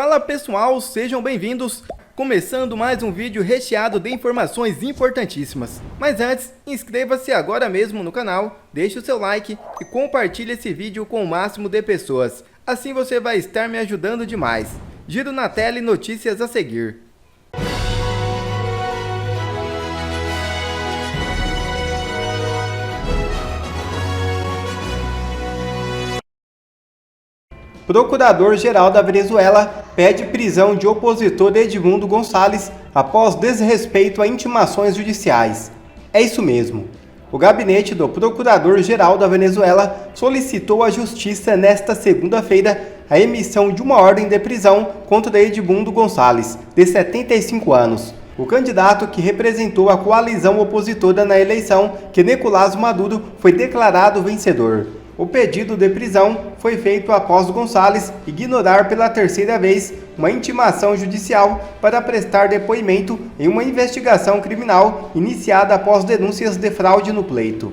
Fala pessoal, sejam bem-vindos! Começando mais um vídeo recheado de informações importantíssimas. Mas antes, inscreva-se agora mesmo no canal, deixe o seu like e compartilhe esse vídeo com o máximo de pessoas. Assim você vai estar me ajudando demais. Giro na tela e notícias a seguir. Procurador-Geral da Venezuela pede prisão de opositor Edmundo Gonçalves após desrespeito a intimações judiciais. É isso mesmo. O gabinete do Procurador-Geral da Venezuela solicitou à Justiça nesta segunda-feira a emissão de uma ordem de prisão contra Edmundo Gonçalves, de 75 anos. O candidato que representou a coalizão opositora na eleição, que Nicolás Maduro, foi declarado vencedor. O pedido de prisão foi feito após Gonçalves ignorar pela terceira vez uma intimação judicial para prestar depoimento em uma investigação criminal iniciada após denúncias de fraude no pleito.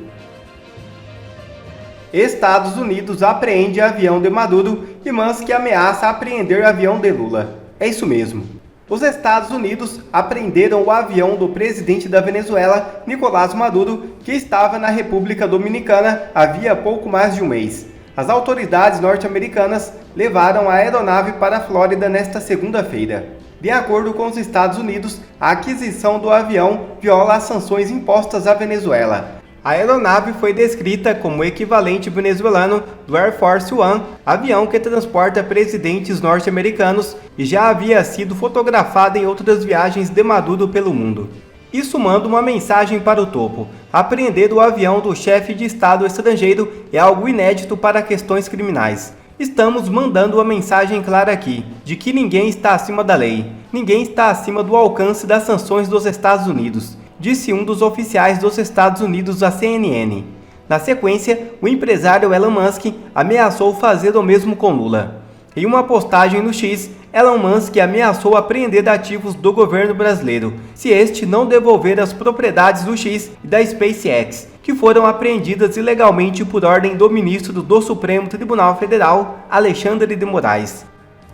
Estados Unidos apreende avião de Maduro e Musk ameaça apreender avião de Lula. É isso mesmo. Os Estados Unidos apreenderam o avião do presidente da Venezuela, Nicolás Maduro, que estava na República Dominicana havia pouco mais de um mês. As autoridades norte-americanas levaram a aeronave para a Flórida nesta segunda-feira. De acordo com os Estados Unidos, a aquisição do avião viola as sanções impostas à Venezuela. A aeronave foi descrita como o equivalente venezuelano do Air Force One, avião que transporta presidentes norte-americanos e já havia sido fotografada em outras viagens de Maduro pelo mundo. Isso manda uma mensagem para o topo. Apreender o avião do chefe de Estado estrangeiro é algo inédito para questões criminais. Estamos mandando uma mensagem clara aqui, de que ninguém está acima da lei, ninguém está acima do alcance das sanções dos Estados Unidos, disse um dos oficiais dos Estados Unidos à CNN. Na sequência, o empresário Elon Musk ameaçou fazer o mesmo com Lula. Em uma postagem no X, Elon Musk ameaçou apreender ativos do governo brasileiro, se este não devolver as propriedades do X e da SpaceX, que foram apreendidas ilegalmente por ordem do ministro do Supremo Tribunal Federal, Alexandre de Moraes.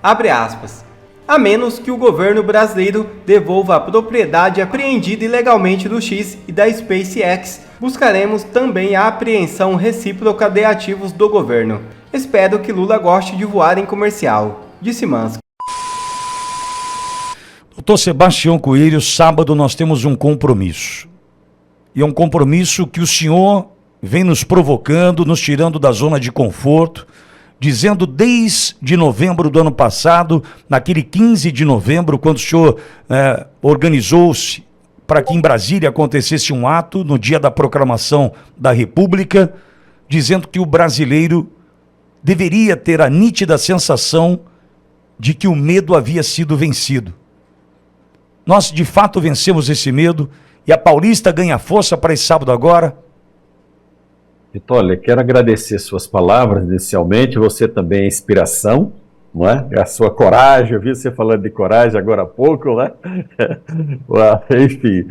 Abre aspas. A menos que o governo brasileiro devolva a propriedade apreendida ilegalmente do X e da SpaceX, buscaremos também a apreensão recíproca de ativos do governo. Espero que Lula goste de voar em comercial, disse Musk. Doutor Sebastião Coelho, sábado nós temos um compromisso. E é um compromisso que o senhor vem nos provocando, nos tirando da zona de conforto, dizendo desde novembro do ano passado, naquele 15 de novembro, quando o senhor organizou-se para que em Brasília acontecesse um ato, no dia da proclamação da República, dizendo que o brasileiro deveria ter a nítida sensação de que o medo havia sido vencido. Nós, de fato, vencemos esse medo e a Paulista ganha força para esse sábado agora. Vitória, quero agradecer suas palavras inicialmente, você também é inspiração, não é? A sua coragem, eu vi você falando de coragem agora há pouco, né? Enfim,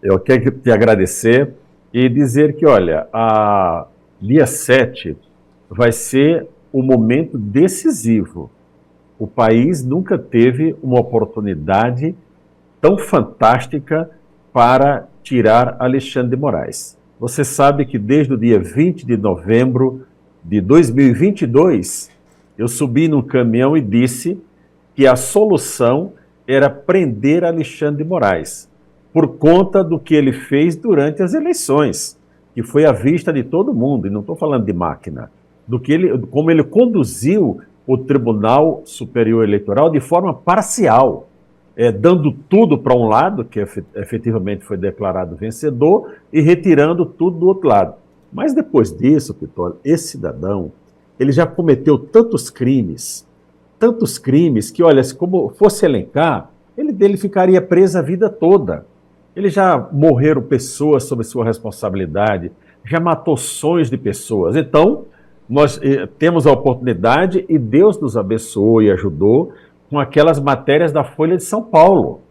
eu quero te agradecer e dizer que, olha, a dia 7 vai ser um momento decisivo. O país nunca teve uma oportunidade tão fantástica para tirar Alexandre de Moraes. Você sabe que desde o dia 20 de novembro de 2022, eu subi num caminhão e disse que a solução era prender Alexandre de Moraes, por conta do que ele fez durante as eleições, que foi à vista de todo mundo, e não estou falando de máquina, como ele conduziu o Tribunal Superior Eleitoral de forma parcial, dando tudo para um lado, que efetivamente foi declarado vencedor, e retirando tudo do outro lado. Mas depois disso, Vitória, esse cidadão, ele já cometeu tantos crimes, que, olha, se como fosse elencar, ele ficaria preso a vida toda. Ele já morreram pessoas sob sua responsabilidade, já matou sonhos de pessoas. Então, nós temos a oportunidade, e Deus nos abençoou e ajudou, com aquelas matérias da Folha de São Paulo.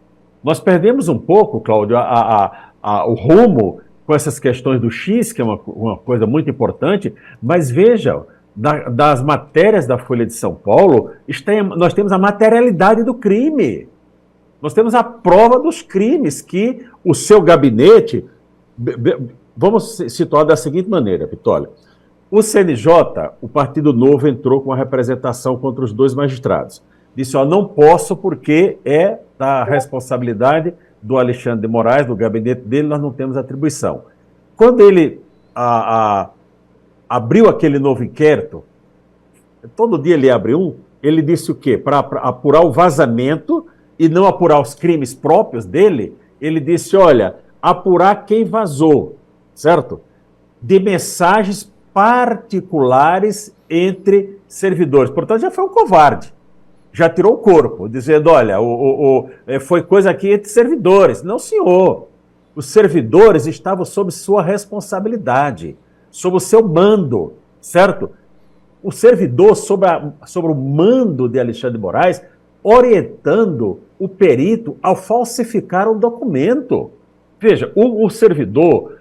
Nós perdemos um pouco, Cláudio, o rumo com essas questões do X, que é uma coisa muito importante, mas veja, das matérias da Folha de São Paulo, nós temos a materialidade do crime. Nós temos a prova dos crimes que o seu gabinete... Vamos situar da seguinte maneira, Pittoli. O CNJ, o Partido Novo, entrou com a representação contra os 2 magistrados. Disse, não posso porque é da responsabilidade do Alexandre de Moraes, do gabinete dele, nós não temos atribuição. Quando ele abriu aquele novo inquérito, todo dia ele abre um, ele disse o quê? Para apurar o vazamento e não apurar os crimes próprios dele, ele disse, olha, apurar quem vazou, certo? De mensagens particulares entre servidores. Portanto, já foi um covarde. Já tirou o corpo, dizendo, olha, foi coisa aqui entre servidores. Não, senhor. Os servidores estavam sob sua responsabilidade, sob o seu mando, certo? O servidor sobre o mando de Alexandre de Moraes, orientando o perito ao falsificar um documento. Veja, o servidor,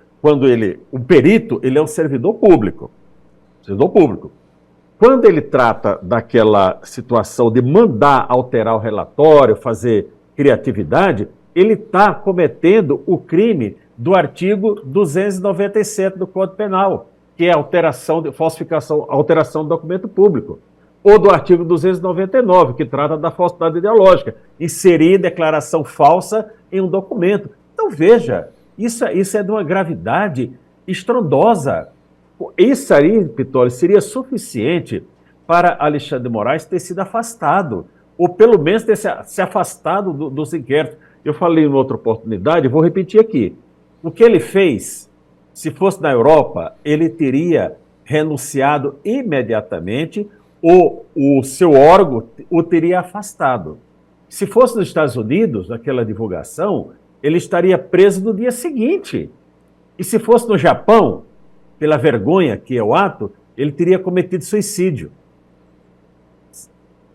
o perito, ele é um servidor público. Servidor público. Quando ele trata daquela situação de mandar alterar o relatório, fazer criatividade, ele está cometendo o crime do artigo 297 do Código Penal, que é alteração do documento público. Ou do artigo 299, que trata da falsidade ideológica, inserir declaração falsa em um documento. Então, veja, isso é de uma gravidade estrondosa. Isso aí, Pittoli, seria suficiente para Alexandre de Moraes ter sido afastado, ou pelo menos ter se afastado dos inquéritos. Eu falei em outra oportunidade, vou repetir aqui. O que ele fez, se fosse na Europa, ele teria renunciado imediatamente, ou o seu órgão o teria afastado. Se fosse nos Estados Unidos, naquela divulgação, ele estaria preso no dia seguinte. E se fosse no Japão, pela vergonha que é o ato, ele teria cometido suicídio.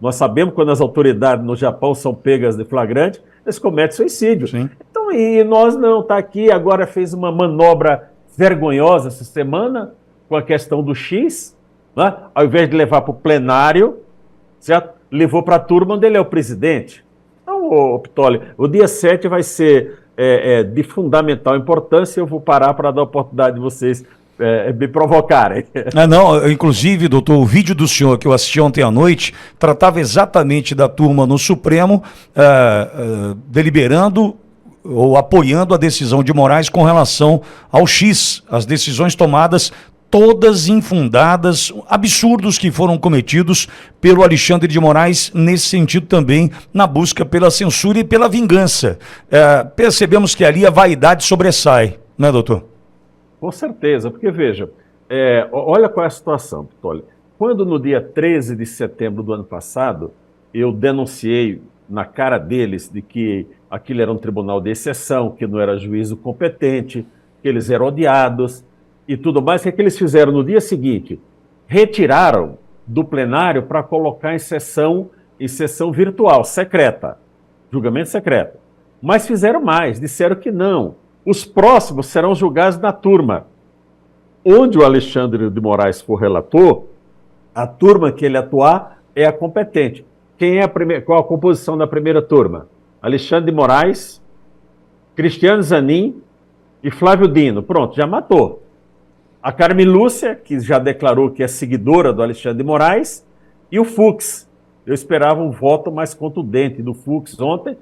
Nós sabemos que quando as autoridades no Japão são pegas de flagrante, eles cometem suicídio. Sim. Então, e nós não, está aqui, agora fez uma manobra vergonhosa essa semana, com a questão do X, né? Ao invés de levar para o plenário, certo? Levou para a turma onde ele é o presidente. Então, Pittoli, o dia 7 vai ser de fundamental importância, eu vou parar para dar a oportunidade de vocês me provocarem. Não, inclusive, doutor, o vídeo do senhor que eu assisti ontem à noite tratava exatamente da turma no Supremo deliberando ou apoiando a decisão de Moraes com relação ao X, as decisões tomadas todas infundadas, absurdos que foram cometidos pelo Alexandre de Moraes, nesse sentido também, na busca pela censura e pela vingança. Percebemos que ali a vaidade sobressai, né, doutor? Com certeza, porque veja, olha qual é a situação, Pittoli. Quando no dia 13 de setembro do ano passado, eu denunciei na cara deles de que aquilo era um tribunal de exceção, que não era juízo competente, que eles eram odiados e tudo mais, o que eles fizeram no dia seguinte? Retiraram do plenário para colocar em sessão virtual, secreta, julgamento secreto. Mas fizeram mais, disseram que não. Os próximos serão julgados na turma. Onde o Alexandre de Moraes for relator, a turma que ele atuar é a competente. Qual a composição da primeira turma? Alexandre de Moraes, Cristiano Zanin e Flávio Dino. Pronto, já matou. A Carmen Lúcia, que já declarou que é seguidora do Alexandre de Moraes, e o Fux. Eu esperava um voto mais contundente do Fux ontem,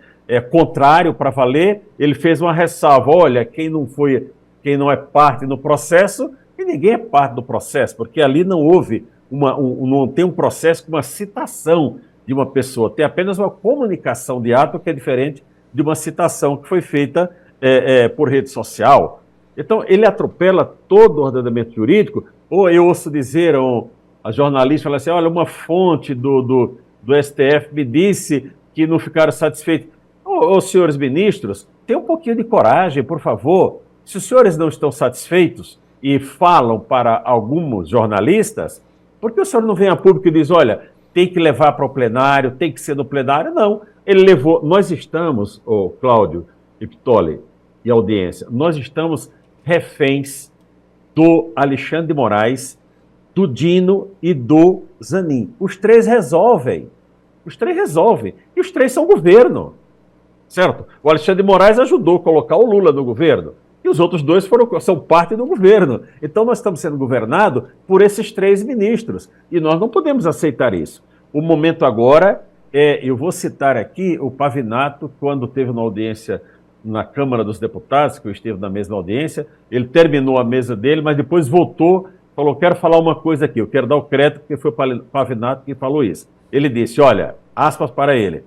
contrário para valer. Ele fez uma ressalva, olha, quem não é parte do processo, e ninguém é parte do processo, porque ali não houve não tem um processo com uma citação de uma pessoa, tem apenas uma comunicação de ato que é diferente de uma citação que foi feita por rede social. Então, ele atropela todo o ordenamento jurídico, ou eu ouço dizer, a jornalista fala assim, olha, uma fonte do STF me disse que não ficaram satisfeitos. Senhores ministros, tenham um pouquinho de coragem, por favor. Se os senhores não estão satisfeitos e falam para alguns jornalistas, por que o senhor não vem a público e diz, olha, tem que levar para o plenário, tem que ser no plenário? Não, ele levou. Nós estamos, Cláudio e Pittoli e audiência, nós estamos reféns do Alexandre de Moraes do Dino e do Zanin. Os três resolvem. Os três resolvem. E os três são governo. Certo? O Alexandre de Moraes ajudou a colocar o Lula no governo. E os outros dois são parte do governo. Então nós estamos sendo governados por esses três ministros. E nós não podemos aceitar isso. O momento agora eu vou citar aqui o Pavinato, quando teve uma audiência na Câmara dos Deputados, que eu estive na mesma audiência, ele terminou a mesa dele, mas depois voltou, falou, quero falar uma coisa aqui, eu quero dar o crédito, porque foi o Pavinato que falou isso. Ele disse, olha, aspas para ele,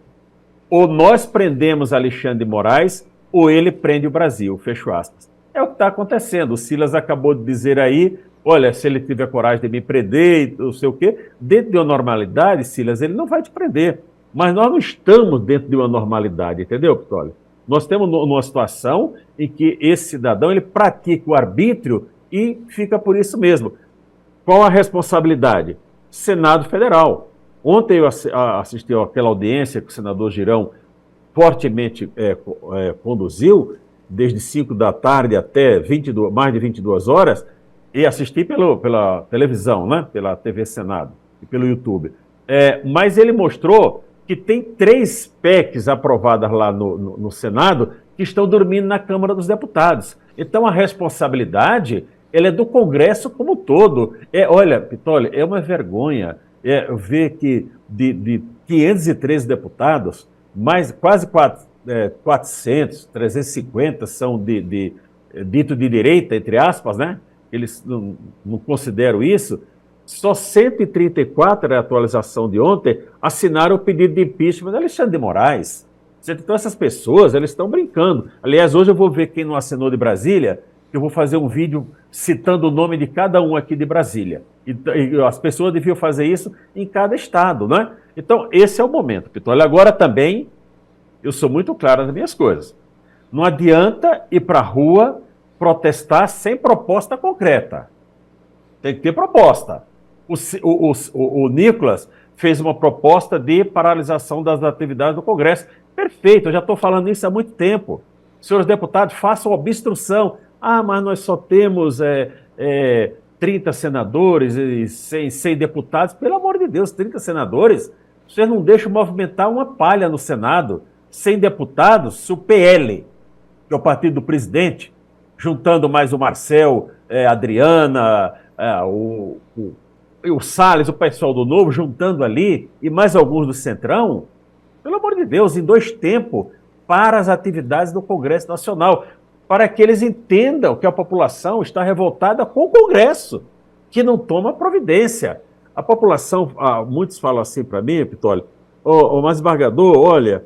ou nós prendemos Alexandre de Moraes, ou ele prende o Brasil, fecho aspas. É o que está acontecendo, o Silas acabou de dizer aí, olha, se ele tiver coragem de me prender, não sei o quê, dentro de uma normalidade, Silas, ele não vai te prender. Mas nós não estamos dentro de uma normalidade, entendeu, Pitoli? Nós temos uma situação em que esse cidadão ele pratica o arbítrio e fica por isso mesmo. Qual a responsabilidade? Senado Federal. Ontem eu assisti àquela audiência que o senador Girão fortemente conduziu, desde 5 da tarde até mais de 22 horas, e assisti pela televisão, né? Pela TV Senado e pelo YouTube. Mas ele mostrou que tem 3 PECs aprovadas lá no Senado que estão dormindo na Câmara dos Deputados. Então a responsabilidade ela é do Congresso como um todo. Olha, Pitoli, é uma vergonha ver que de 513 deputados, mais quase 400, 350 são dito de direita, entre aspas, né? Eles não consideram isso. Só 134, a atualização de ontem, assinaram o pedido de impeachment de Alexandre de Moraes. Então essas pessoas, eles estão brincando. Aliás, hoje eu vou ver quem não assinou de Brasília, que eu vou fazer um vídeo citando o nome de cada um aqui de Brasília. E as pessoas deviam fazer isso em cada estado, né? Então esse é o momento, Pitoli. Agora também, eu sou muito claro nas minhas coisas. Não adianta ir para a rua protestar sem proposta concreta. Tem que ter proposta. O Nicolas fez uma proposta de paralisação das atividades do Congresso. Perfeito, eu já estou falando isso há muito tempo. Senhores deputados, façam obstrução. Ah, mas nós só temos 30 senadores e 100 deputados. Pelo amor de Deus, 30 senadores? Vocês não deixam movimentar uma palha no Senado. 100 deputados, se o PL, que é o partido do presidente, juntando mais o Marcel, a Adriana, o Salles, o pessoal do Novo, juntando ali, e mais alguns do Centrão, pelo amor de Deus, em 2 tempos, para as atividades do Congresso Nacional, para que eles entendam que a população está revoltada com o Congresso, que não toma providência. A população, muitos falam assim para mim, Pitoli, mas embargador, olha,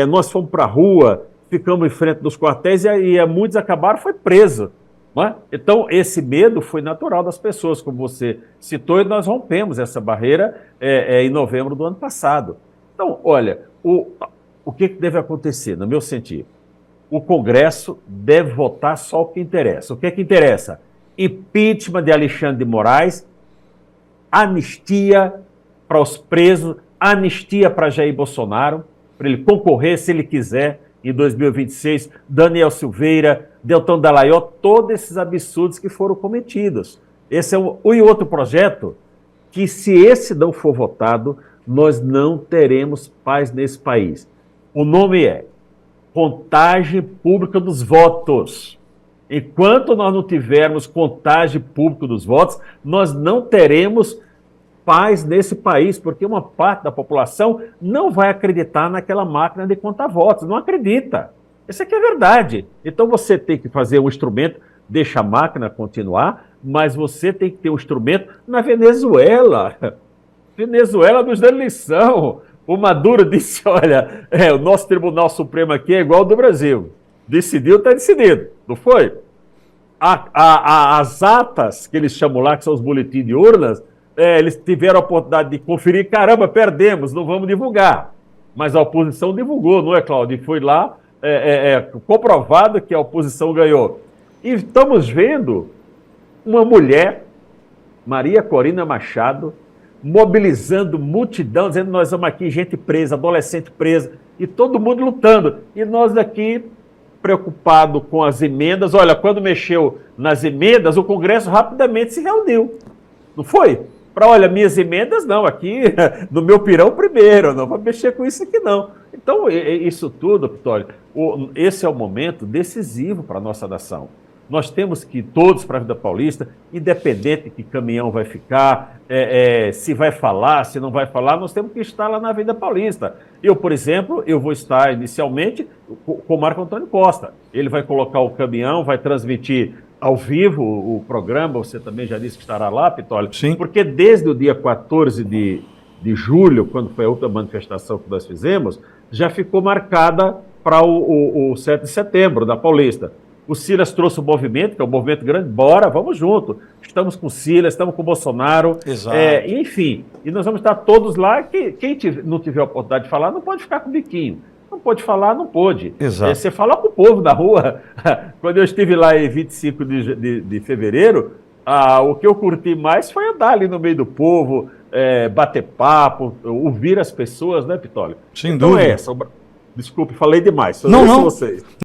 nós fomos para a rua, ficamos em frente dos quartéis e muitos acabaram, foi preso. Né? Então, esse medo foi natural das pessoas, como você citou, e nós rompemos essa barreira em novembro do ano passado. Então, olha, o que deve acontecer, no meu sentido? O Congresso deve votar só o que interessa. O que interessa? Impeachment de Alexandre de Moraes, anistia para os presos, anistia para Jair Bolsonaro, para ele concorrer, se ele quiser, em 2026, Daniel Silveira, Deltan Dallagnol, todos esses absurdos que foram cometidos. Esse é e outro projeto que, se esse não for votado, nós não teremos paz nesse país. O nome é Contagem Pública dos Votos. Enquanto nós não tivermos contagem pública dos votos, nós não teremos paz nesse país, porque uma parte da população não vai acreditar naquela máquina de contar votos, não acredita. Isso aqui é verdade. Então você tem que fazer um instrumento, deixa a máquina continuar, mas você tem que ter um instrumento na Venezuela. Venezuela nos dando lição. O Maduro disse, olha, o nosso Tribunal Supremo aqui é igual ao do Brasil. Decidiu, está decidido. Não foi? As atas, que eles chamam lá, que são os boletins de urnas, eles tiveram a oportunidade de conferir, caramba, perdemos, não vamos divulgar. Mas a oposição divulgou, não é, Cláudio? E foi lá, comprovado que a oposição ganhou. E estamos vendo uma mulher, Maria Corina Machado, mobilizando multidão, dizendo nós vamos aqui, gente presa, adolescente presa, e todo mundo lutando. E nós aqui, preocupados com as emendas, olha, quando mexeu nas emendas, o Congresso rapidamente se reuniu. Não foi? Para, olha, minhas emendas não, aqui no meu pirão primeiro, não vou mexer com isso aqui não. Então, isso tudo, Pitoli, esse é o momento decisivo para a nossa nação. Nós temos que ir todos para a Vida Paulista, independente de que caminhão vai ficar, se vai falar, se não vai falar, nós temos que estar lá na Vida Paulista. Eu, por exemplo, eu vou estar inicialmente com o Marco Antônio Costa. Ele vai colocar o caminhão, vai transmitir ao vivo o programa, você também já disse que estará lá, Pitoli. Sim. Porque desde o dia 14 de julho, quando foi a última manifestação que nós fizemos, já ficou marcada para o 7 de setembro, da Paulista. O Silas trouxe o movimento, que é um movimento grande, bora, vamos junto. Estamos com o Silas, estamos com o Bolsonaro. Exato. Enfim, e nós vamos estar todos lá. Quem não tiver a oportunidade de falar, não pode ficar com o biquinho. Não pode falar, não pode. Exato. Você fala com o povo da rua. Quando eu estive lá em 25 de fevereiro, o que eu curti mais foi andar ali no meio do povo, bater papo, ouvir as pessoas, né, Pitoli? Sem então dúvida. Desculpe, falei demais. Não, não. Vocês.